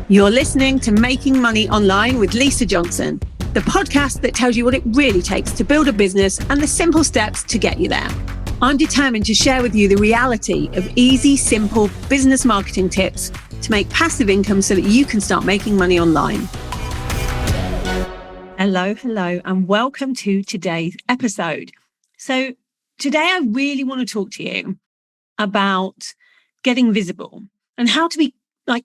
You're listening to Making Money Online with Lisa Johnson, the podcast that tells you what it really takes to build a business and the simple steps to get you there. I'm determined to share with you the reality of easy, simple business marketing tips to make passive income so that you can start making money online. Hello, and welcome to today's episode. So today I really want to talk to you about getting visible and how to be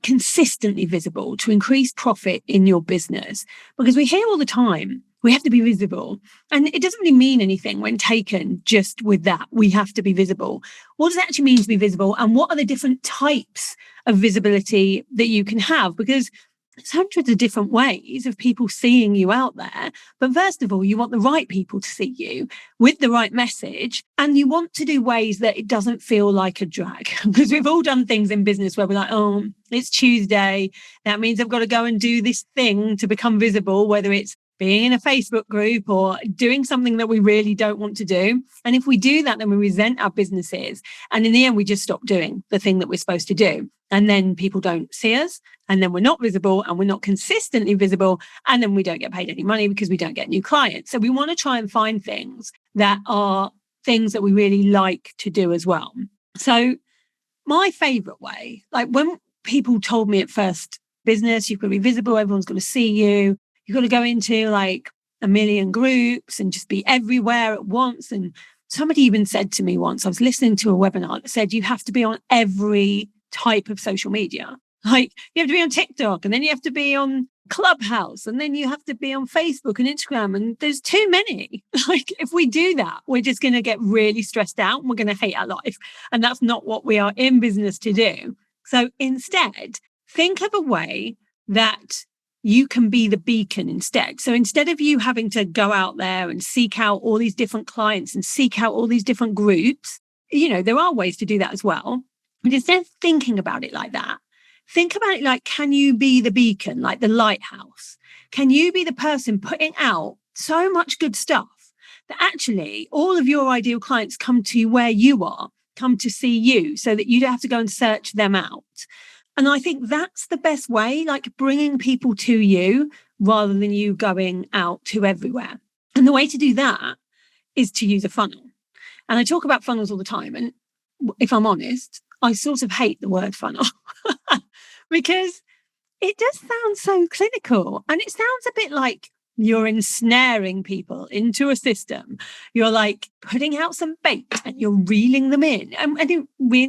consistently visible to increase profit in your business. Because we hear all the time, we have to be visible. And it doesn't really mean anything when taken just with that. We have to be visible. What does it actually mean to be visible? And what are the different types of visibility that you can have? Because there's hundreds of different ways of people seeing you out there. But first of all, you want the right people to see you with the right message. And you want to do ways that it doesn't feel like a drag. Because we've all done things in business where we're like, oh, it's Tuesday. That means I've got to go and do this thing to become visible, whether it's being in a Facebook group or doing something that we really don't want to do. And if we do that, then we resent our businesses. And in the end, we just stop doing the thing that we're supposed to do. And then people don't see us. And then we're not visible and we're not consistently visible. And then we don't get paid any money because we don't get new clients. So we want to try and find things that are things that we really like to do as well. So my favorite way, like when people told me at first, business, you've got to be visible, everyone's going to see you. You've got to go into like a million groups and just be everywhere at once. And somebody even said to me once, I was listening to a webinar that said you have to be on every type of social media. Like you have to be on TikTok, and then you have to be on Clubhouse, and then you have to be on Facebook and Instagram. And there's too many. Like if we do that, we're just going to get really stressed out and we're going to hate our life. And that's not what we are in business to do. So instead, think of a way that you can be the beacon instead. So instead of you having to go out there and seek out all these different clients and seek out all these different groups, there are ways to do that as well. But instead of thinking about it like that, think about it like, can you be the beacon, like the lighthouse? Can you be the person putting out so much good stuff that actually all of your ideal clients come to where you are, come to see you so that you don't have to go and search them out? And I think that's the best way, like bringing people to you rather than you going out to everywhere. And the way to do that is to use a funnel. And I talk about funnels all the time. And if I'm honest, I sort of hate the word funnel because it does sound so clinical. And it sounds a bit like you're ensnaring people into a system. You're like putting out some bait and you're reeling them in. And in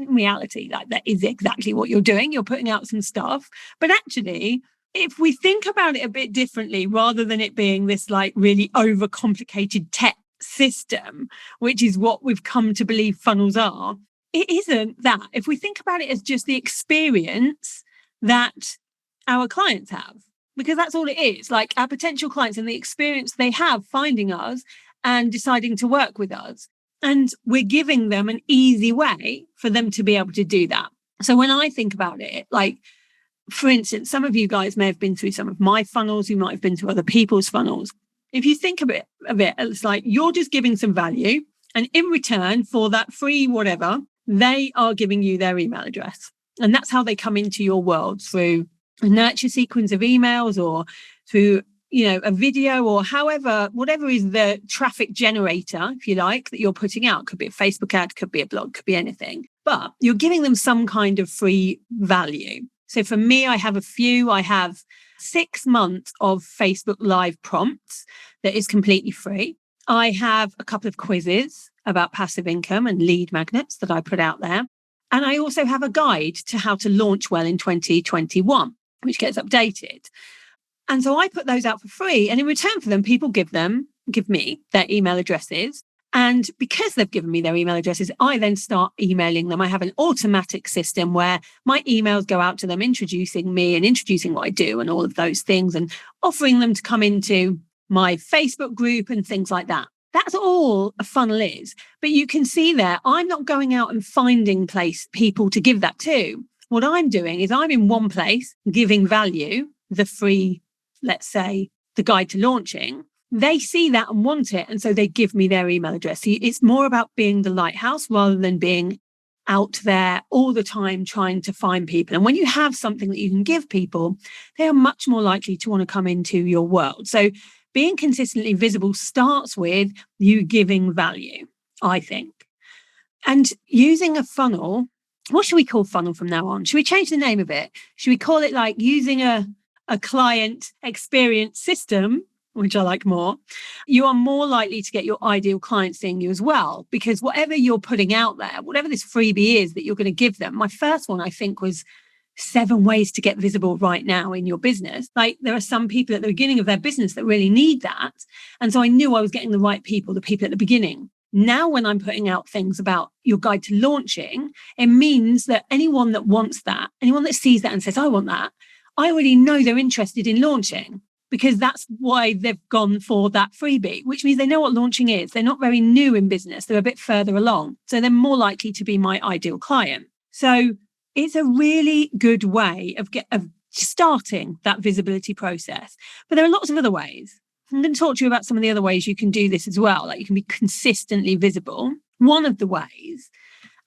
reality, like that is exactly what you're doing. You're putting out some stuff. But actually, if we think about it a bit differently, rather than it being this like really overcomplicated tech system, which is what we've come to believe funnels are, it isn't that. If we think about it as just the experience that our clients have, because that's all it is, like our potential clients and the experience they have finding us and deciding to work with us. And we're giving them an easy way for them to be able to do that. So when I think about it, like, for instance, some of you guys may have been through some of my funnels. You might have been through other people's funnels. If you think of it, it's like you're just giving some value. And in return for that free whatever, they are giving you their email address. And that's how they come into your world, through a nurture sequence of emails or through, a video or whatever is the traffic generator, if you like, that you're putting out. Could be a Facebook ad, could be a blog, could be anything. But you're giving them some kind of free value. So for me, I have 6 months of Facebook Live prompts that is completely free. I have a couple of quizzes about passive income and lead magnets that I put out there. And I also have a guide to how to launch well in 2021, which gets updated. And so I put those out for free. And in return for them, people give me their email addresses. And because they've given me their email addresses, I then start emailing them. I have an automatic system where my emails go out to them, introducing me and introducing what I do and all of those things, and offering them to come into my Facebook group and things like that. That's all a funnel is. But you can see there, I'm not going out and finding people to give that to. What I'm doing is I'm in one place giving value, the free, let's say, the guide to launching. They see that and want it. And so they give me their email address. So it's more about being the lighthouse rather than being out there all the time trying to find people. And when you have something that you can give people, they are much more likely to want to come into your world. So being consistently visible starts with you giving value, I think. And using a funnel, what should we call funnel from now on? Should we change the name of it? Should we call it like using a client experience system, which I like more? You are more likely to get your ideal client seeing you as well, because whatever you're putting out there, whatever this freebie is that you're going to give them, my first one, I think, was 7 ways to get visible right now in your business. Like, there are some people at the beginning of their business that really need that. And so I knew I was getting the right people, the people at the beginning. Now, when I'm putting out things about your guide to launching, it means that anyone that wants that, anyone that sees that and says, I want that, I already know they're interested in launching, because that's why they've gone for that freebie, which means they know what launching is. They're not very new in business. They're a bit further along. So they're more likely to be my ideal client. So it's a really good way of starting that visibility process. But there are lots of other ways. I'm going to talk to you about some of the other ways you can do this as well. Like, you can be consistently visible. One of the ways,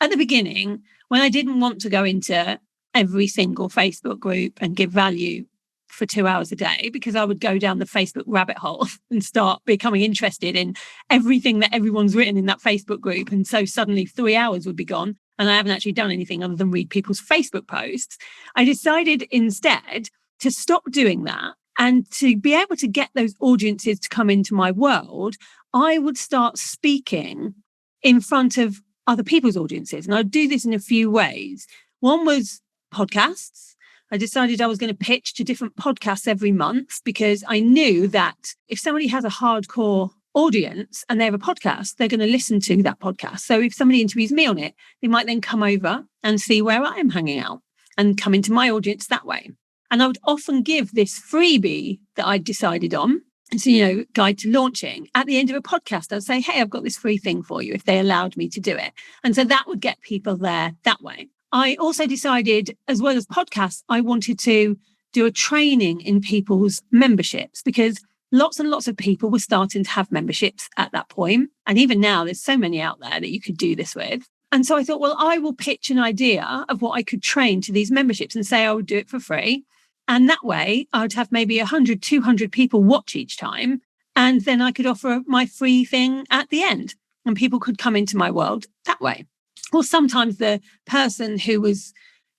at the beginning, when I didn't want to go into every single Facebook group and give value for 2 hours a day, because I would go down the Facebook rabbit hole and start becoming interested in everything that everyone's written in that Facebook group. And so suddenly 3 hours would be gone and I haven't actually done anything other than read people's Facebook posts. I decided instead to stop doing that. And to be able to get those audiences to come into my world, I would start speaking in front of other people's audiences. And I'd do this in a few ways. One was podcasts. I decided I was going to pitch to different podcasts every month, because I knew that if somebody has a hardcore audience and they have a podcast, they're going to listen to that podcast. So if somebody interviews me on it, they might then come over and see where I am hanging out and come into my audience that way. And I would often give this freebie that I'd decided on. So, guide to launching. At the end of a podcast, I'd say, hey, I've got this free thing for you, if they allowed me to do it. And so that would get people there that way. I also decided, as well as podcasts, I wanted to do a training in people's memberships, because lots and lots of people were starting to have memberships at that point. And even now, there's so many out there that you could do this with. And so I thought, well, I will pitch an idea of what I could train to these memberships and say I would do it for free. And that way I'd have maybe 100, 200 people watch each time. And then I could offer my free thing at the end and people could come into my world that way. Or sometimes the person who was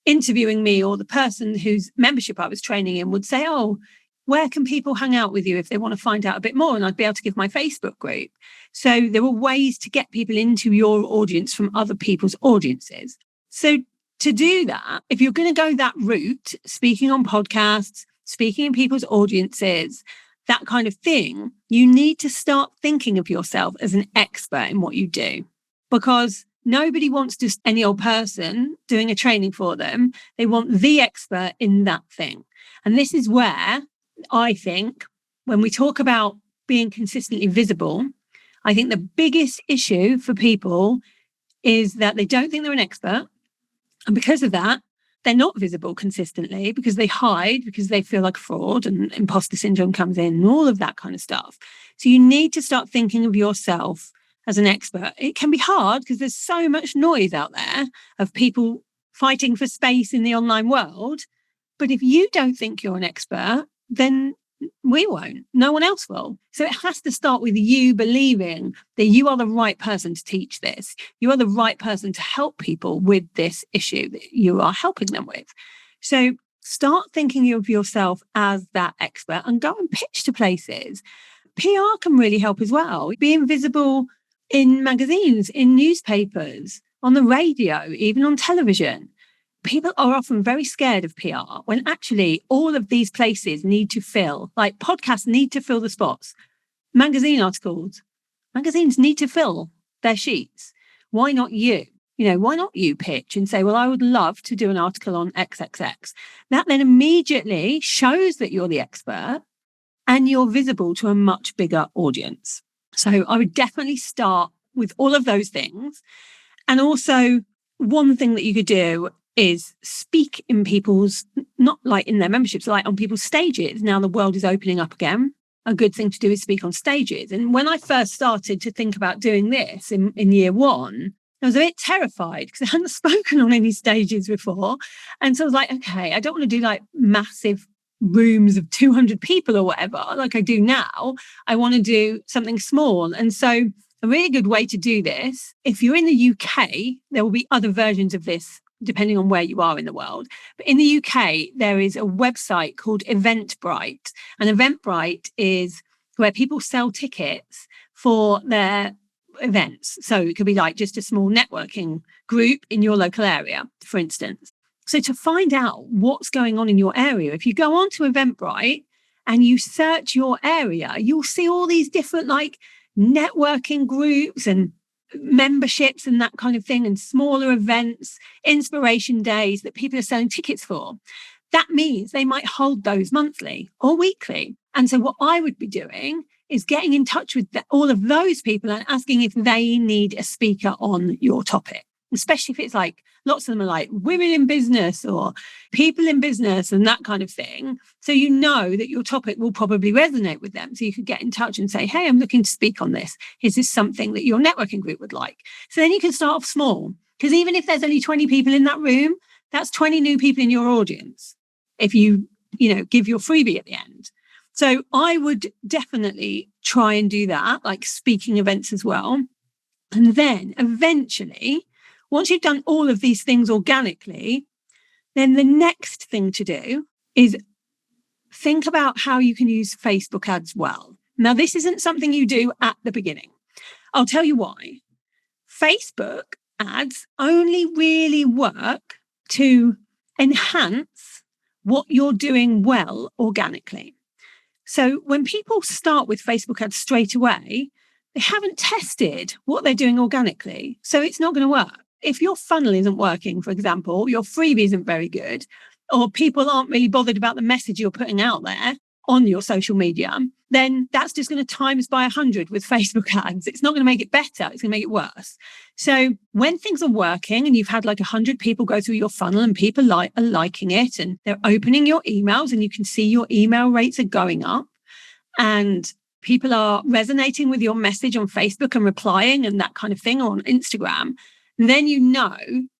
interviewing me or the person whose membership I was training in would say, oh, where can people hang out with you if they want to find out a bit more? And I'd be able to give my Facebook group. So there were ways to get people into your audience from other people's audiences. So to do that, if you're going to go that route, speaking on podcasts, speaking in people's audiences, that kind of thing, you need to start thinking of yourself as an expert in what you do, because nobody wants just any old person doing a training for them. They want the expert in that thing. And this is where I think when we talk about being consistently visible, I think the biggest issue for people is that they don't think they're an expert. And because of that, they're not visible consistently, because they hide, because they feel like fraud and imposter syndrome comes in and all of that kind of stuff. So you need to start thinking of yourself as an expert. It can be hard because there's so much noise out there of people fighting for space in the online world. But if you don't think you're an expert, then we won't. No one else will. So it has to start with you believing that you are the right person to teach this. You are the right person to help people with this issue that you are helping them with. So start thinking of yourself as that expert and go and pitch to places. PR can really help as well. Being visible in magazines, in newspapers, on the radio, even on television. People are often very scared of PR when actually all of these places need to fill, like podcasts need to fill the spots. Magazines need to fill their sheets. Why not you? Why not you pitch and say, well, I would love to do an article on XXX. That then immediately shows that you're the expert and you're visible to a much bigger audience. So I would definitely start with all of those things. And also one thing that you could do is speak in people's, not like in their memberships, like on people's stages. Now the world is opening up again. A good thing to do is speak on stages. And when I first started to think about doing this in year one, I was a bit terrified because I hadn't spoken on any stages before. And so I was like, okay, I don't want to do like massive rooms of 200 people or whatever, like I do now. I want to do something small. And so a really good way to do this, if you're in the UK, there will be other versions of this depending on where you are in the world. But in the UK, there is a website called Eventbrite. And Eventbrite is where people sell tickets for their events. So it could be like just a small networking group in your local area, for instance. So to find out what's going on in your area, if you go onto Eventbrite and you search your area, you'll see all these different like networking groups and memberships and that kind of thing, and smaller events, inspiration days that people are selling tickets for. That means they might hold those monthly or weekly. And so what I would be doing is getting in touch with all of those people and asking if they need a speaker on your topic, especially if it's like lots of them are like women in business or people in business and that kind of thing. So you know that your topic will probably resonate with them. So you could get in touch and say, hey, I'm looking to speak on this. Is this something that your networking group would like? So then you can start off small, because even if there's only 20 people in that room, that's 20 new people in your audience if you give your freebie at the end. So I would definitely try and do that, like speaking events as well. And then eventually, once you've done all of these things organically, then the next thing to do is think about how you can use Facebook ads well. Now, this isn't something you do at the beginning. I'll tell you why. Facebook ads only really work to enhance what you're doing well organically. So when people start with Facebook ads straight away, they haven't tested what they're doing organically. So it's not going to work. If your funnel isn't working, for example, your freebie isn't very good, or people aren't really bothered about the message you're putting out there on your social media, then that's just going to times by 100 with Facebook ads. It's not going to make it better. It's going to make it worse. So when things are working and you've had like 100 people go through your funnel and people are liking it and they're opening your emails and you can see your email rates are going up and people are resonating with your message on Facebook and replying and that kind of thing, or on Instagram, then you know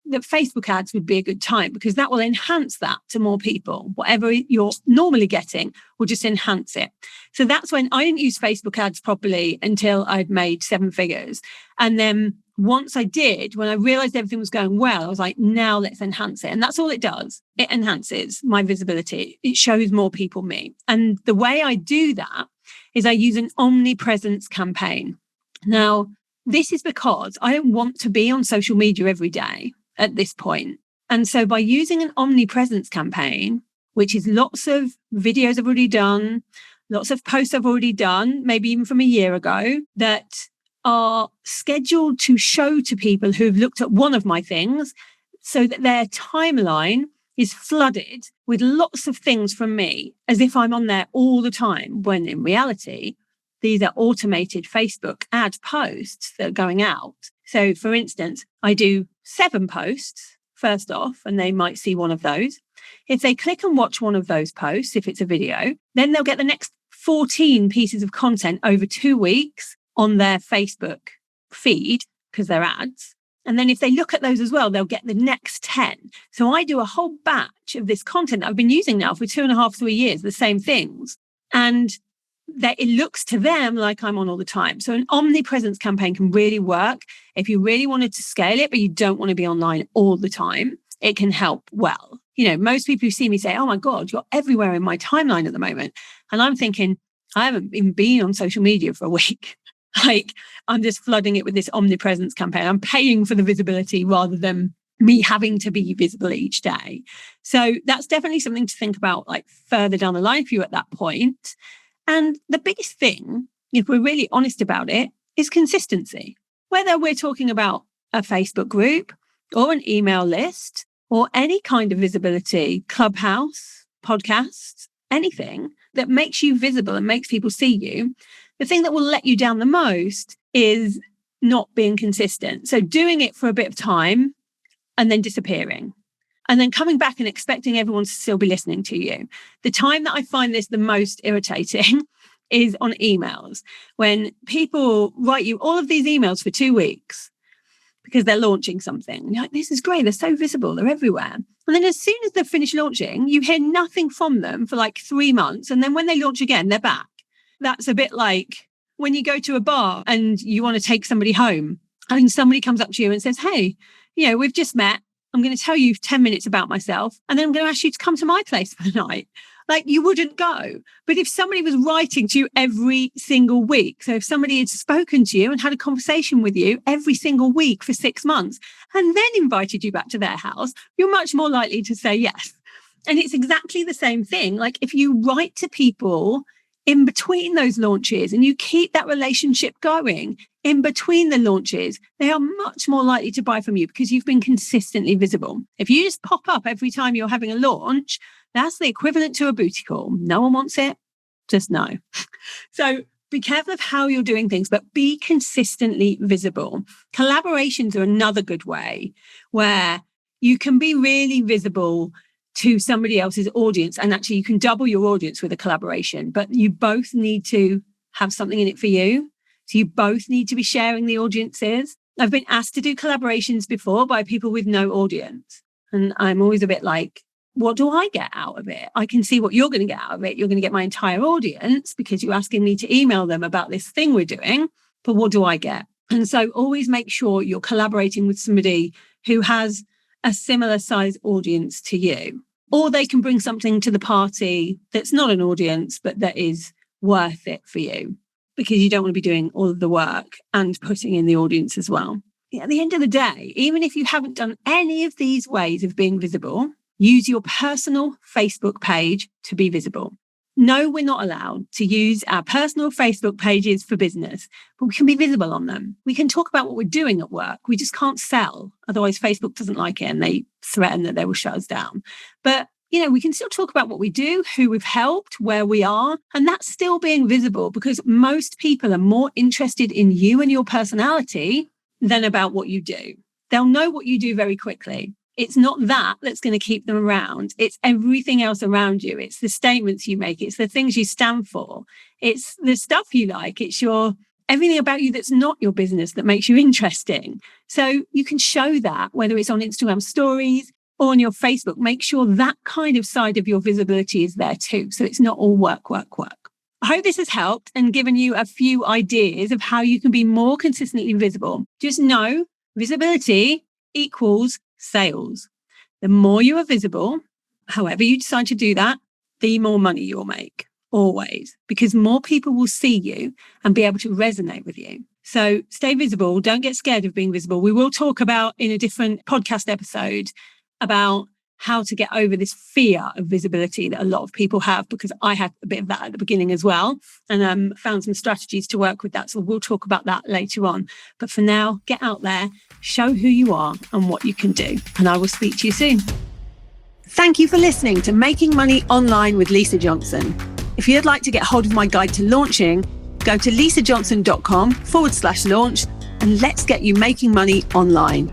that Facebook ads would be a good time, because that will enhance that to more people. Whatever you're normally getting will just enhance it. So that's when I didn't use Facebook ads properly until I'd made 7 figures. And then once I did, when I realized everything was going well, I was like, now let's enhance it. And that's all it does. It enhances my visibility. It shows more people me. And the way I do that is I use an omnipresence campaign. Now, this is because I don't want to be on social media every day at this point. And so by using an omnipresence campaign, which is lots of videos I've already done, lots of posts I've already done, maybe even from a year ago, that are scheduled to show to people who've looked at one of my things, so that their timeline is flooded with lots of things from me, as if I'm on there all the time, when in reality, these are automated Facebook ad posts that are going out. So for instance, I do 7 posts first off, and they might see one of those. If they click and watch one of those posts, if it's a video, then they'll get the next 14 pieces of content over 2 weeks on their Facebook feed, because they're ads. And then if they look at those as well, they'll get the next 10. So I do a whole batch of this content that I've been using now for 2.5, 3 years, the same things. And that it looks to them like I'm on all the time. So an omnipresence campaign can really work. If you really wanted to scale it, but you don't want to be online all the time, it can help well. Most people who see me say, oh my God, you're everywhere in my timeline at the moment. And I'm thinking, I haven't even been on social media for a week. Like, I'm just flooding it with this omnipresence campaign. I'm paying for the visibility rather than me having to be visible each day. So that's definitely something to think about, like further down the line if you're at that point. And the biggest thing, if we're really honest about it, is consistency. Whether we're talking about a Facebook group or an email list or any kind of visibility, Clubhouse, podcasts, anything that makes you visible and makes people see you, the thing that will let you down the most is not being consistent. So doing it for a bit of time and then disappearing. And then coming back and expecting everyone to still be listening to you. The time that I find this the most irritating is on emails. When people write you all of these emails for 2 weeks, because they're launching something. And you're like, this is great. They're so visible. They're everywhere. And then as soon as they've finished launching, you hear nothing from them for like 3 months. And then when they launch again, they're back. That's a bit like when you go to a bar and you want to take somebody home and somebody comes up to you and says, hey, we've just met. I'm going to tell you 10 minutes about myself. And then I'm going to ask you to come to my place for the night. Like, you wouldn't go. But if somebody was writing to you every single week, so if somebody had spoken to you and had a conversation with you every single week for 6 months and then invited you back to their house, you're much more likely to say yes. And it's exactly the same thing. Like, if you write to people in between those launches and you keep that relationship going in between the launches, they are much more likely to buy from you because you've been consistently visible. If you just pop up every time you're having a launch, that's the equivalent to a booty call. No one wants it. Just no. So be careful of how you're doing things, but be consistently visible. Collaborations are another good way where you can be really visible to somebody else's audience. And actually, you can double your audience with a collaboration, but you both need to have something in it for you. So you both need to be sharing the audiences. I've been asked to do collaborations before by people with no audience. And I'm always a bit like, what do I get out of it? I can see what you're going to get out of it. You're going to get my entire audience because you're asking me to email them about this thing we're doing. But what do I get? And so always make sure you're collaborating with somebody who has a similar size audience to you. Or they can bring something to the party that's not an audience, but that is worth it for you, because you don't want to be doing all of the work and putting in the audience as well. At the end of the day, even if you haven't done any of these ways of being visible, use your personal Facebook page to be visible. No, we're not allowed to use our personal Facebook pages for business, but we can be visible on them. We can talk about what we're doing at work. We just can't sell. Otherwise, Facebook doesn't like it and they threaten that they will shut us down. But, we can still talk about what we do, who we've helped, where we are. And that's still being visible because most people are more interested in you and your personality than about what you do. They'll know what you do very quickly. It's not that that's going to keep them around. It's everything else around you. It's the statements you make. It's the things you stand for. It's the stuff you like. It's everything about you that's not your business that makes you interesting. So you can show that, whether it's on Instagram stories or on your Facebook. Make sure that kind of side of your visibility is there too. So it's not all work, work, work. I hope this has helped and given you a few ideas of how you can be more consistently visible. Just know visibility equals sales. The more you are visible, however you decide to do that, the more money you'll make, always, because more people will see you and be able to resonate with you. So stay visible. Don't get scared of being visible. We will talk about in a different podcast episode about how to get over this fear of visibility that a lot of people have, because I had a bit of that at the beginning as well, and found some strategies to work with that. So we'll talk about that later on. But for now, get out there, show who you are and what you can do. And I will speak to you soon. Thank you for listening to Making Money Online with Lisa Johnson. If you'd like to get hold of my guide to launching, go to lisajohnson.com/launch and let's get you making money online.